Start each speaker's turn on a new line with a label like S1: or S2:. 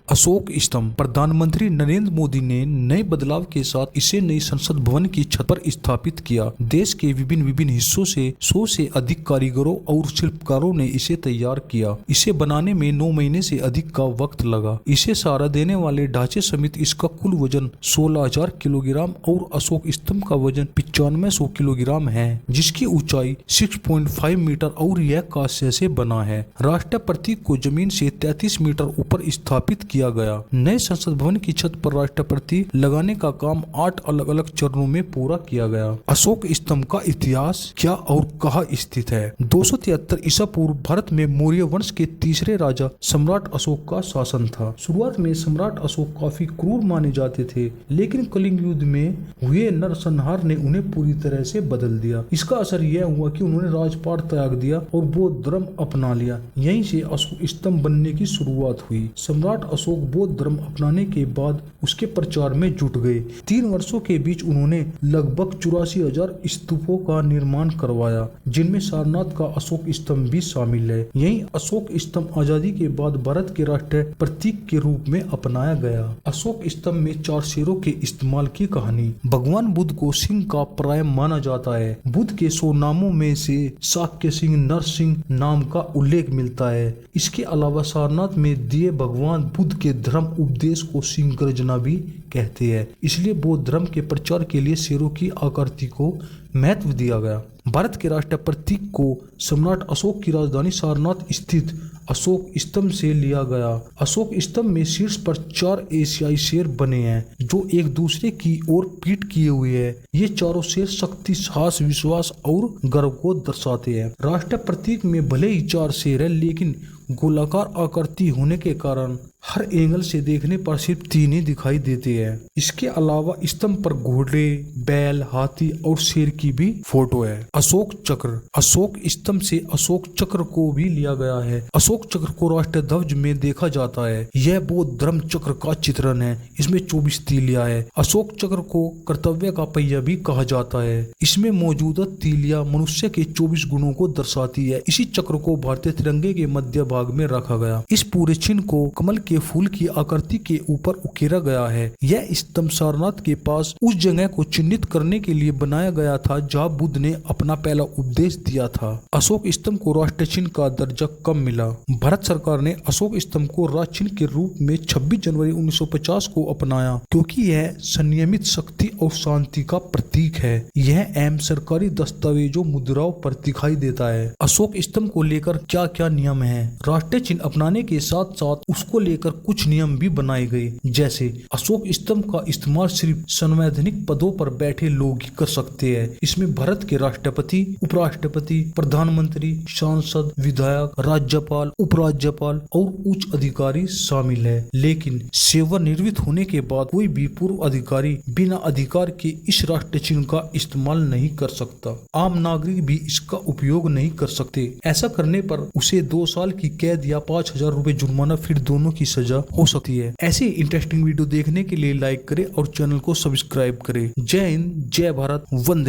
S1: अशोक स्तंभ। प्रधानमंत्री नरेंद्र मोदी ने नए बदलाव के साथ इसे नई संसद भवन की छत पर स्थापित किया। देश के विभिन्न हिस्सों से 100 से अधिक कारीगरों और शिल्पकारों ने इसे तैयार किया। इसे बनाने में 9 महीने से अधिक का वक्त लगा। इसे सहारा देने वाले ढांचे समेत इसका कुल वजन 16,000 किलोग्राम और अशोक स्तंभ का वजन 9500 किलोग्राम है, जिसकी ऊंचाई 6.5 मीटर और यह कांस्य से बना है। राष्ट्रीय प्रतीक को जमीन से 33 मीटर ऊपर स्थापित किया गया। नए संसद भवन की छत पर राष्ट्रीय प्रतीक लगाने का काम 8 अलग अलग चरणों में पूरा किया गया। अशोक स्तंभ का इतिहास क्या और कहाँ स्थित है? 273 ईसा पूर्व भारत में मौर्य वंश के तीसरे राजा सम्राट अशोक का शासन था। शुरुआत में सम्राट अशोक काफी क्रूर माने जाते थे, लेकिन कलिंग युद्ध में हुए नरसंहार ने उन्हें पूरी तरह से बदल दिया। इसका असर यह हुआ कि उन्होंने राजपाट त्याग दिया और बौद्ध धर्म अपना लिया। यहीं से अशोक स्तंभ बनने की शुरुआत हुई। सम्राट अशोक बौद्ध धर्म अपनाने के बाद उसके प्रचार में जुट गए। 3 वर्षों के बीच उन्होंने लगभग 84,000 स्तूपों का निर्माण करवाया, जिनमें सारनाथ का अशोक स्तंभ भी शामिल है। यही अशोक स्तंभ आजादी के बाद भारत के राष्ट्रीय प्रतीक के रूप में अपनाया गया। अशोक स्तंभ में 4 शेरों के इस्तेमाल की कहानी। भगवान बुद्ध को सिंह का पर्याय माना जाता है। बुद्ध के 100 नामों में से शाक्य सिंह, नरसिंह नाम का उल्लेख मिलता है। इसके अलावा सारनाथ में दिए भगवान बुद्ध के धर्म उपदेश को सिंह गर्जना भी कहते हैं। इसलिए बौद्ध धर्म के प्रचार के लिए शेरों की आकृति को महत्व दिया गया। भारत के राष्ट्रीय प्रतीक को सम्राट अशोक की राजधानी सारनाथ स्थित अशोक स्तंभ से लिया गया। अशोक स्तंभ में शीर्ष पर 4 एशियाई शेर बने हैं, जो एक दूसरे की ओर पीठ किए हुए हैं। ये चारों शेर शक्ति, साहस, विश्वास और गर्व को दर्शाते हैं। राष्ट्रीय प्रतीक में भले ही 4 शेर है, लेकिन गोलाकार आकृति होने के कारण हर एंगल से देखने पर सिर्फ 3 ही दिखाई देते हैं। इसके अलावा स्तंभ पर घोड़े, बैल, हाथी और शेर की भी फोटो है। अशोक चक्र। अशोक स्तंभ से अशोक चक्र को भी लिया गया है। अशोक चक्र को राष्ट्रीय ध्वज में देखा जाता है। यह बौद्ध धर्म चक्र का चित्रण है। इसमें 24 तीलियां है। अशोक चक्र को कर्तव्य का पहिया भी कहा जाता है। इसमें मौजूदा तीलियां मनुष्य के 24 गुणों को दर्शाती है। इसी चक्र को भारतीय तिरंगे के मध्य भाग में रखा गया। इस पूरे चिन्ह को कमल के फूल की आकृति के ऊपर उकेरा गया है। यह स्तंभ सारनाथ के पास उस जगह को चिन्हित करने के लिए बनाया गया था जहां बुद्ध ने अपना पहला उपदेश दिया था। अशोक स्तंभ को राष्ट्रीय चिन्ह का दर्जा कब मिला? भारत सरकार ने अशोक स्तंभ को राष्ट्रीय चिन्ह के रूप में 26 जनवरी 1950 को अपनाया, क्योंकि यह संयमित शक्ति और शांति का प्रतीक है। यह अहम सरकारी दस्तावेजों, मुद्राओं पर दिखाई देता है। अशोक स्तंभ को लेकर क्या क्या नियम है? राष्ट्रीय चिन्ह अपनाने के साथ साथ उसको लेकर कुछ नियम भी बनाए गए, जैसे अशोक स्तंभ का इस्तेमाल सिर्फ संवैधानिक पदों पर बैठे लोग ही कर सकते हैं। इसमें भारत के राष्ट्रपति, उपराष्ट्रपति, प्रधानमंत्री, सांसद, विधायक, राज्यपाल, उपराज्यपाल और उच्च अधिकारी शामिल है। लेकिन सेवानिवृत्त होने के बाद कोई भी पूर्व अधिकारी बिना अधिकार के इस राष्ट्रीय चिन्ह का इस्तेमाल नहीं कर सकता। आम नागरिक भी इसका उपयोग नहीं कर सकते। ऐसा करने पर उसे 2 साल की कैद या 5,000 रुपए जुर्माना, फिर दोनों की सजा हो सकती है। ऐसे इंटरेस्टिंग वीडियो देखने के लिए लाइक करें और चैनल को सब्सक्राइब करें। जय हिंद, जय भारत, वंदे।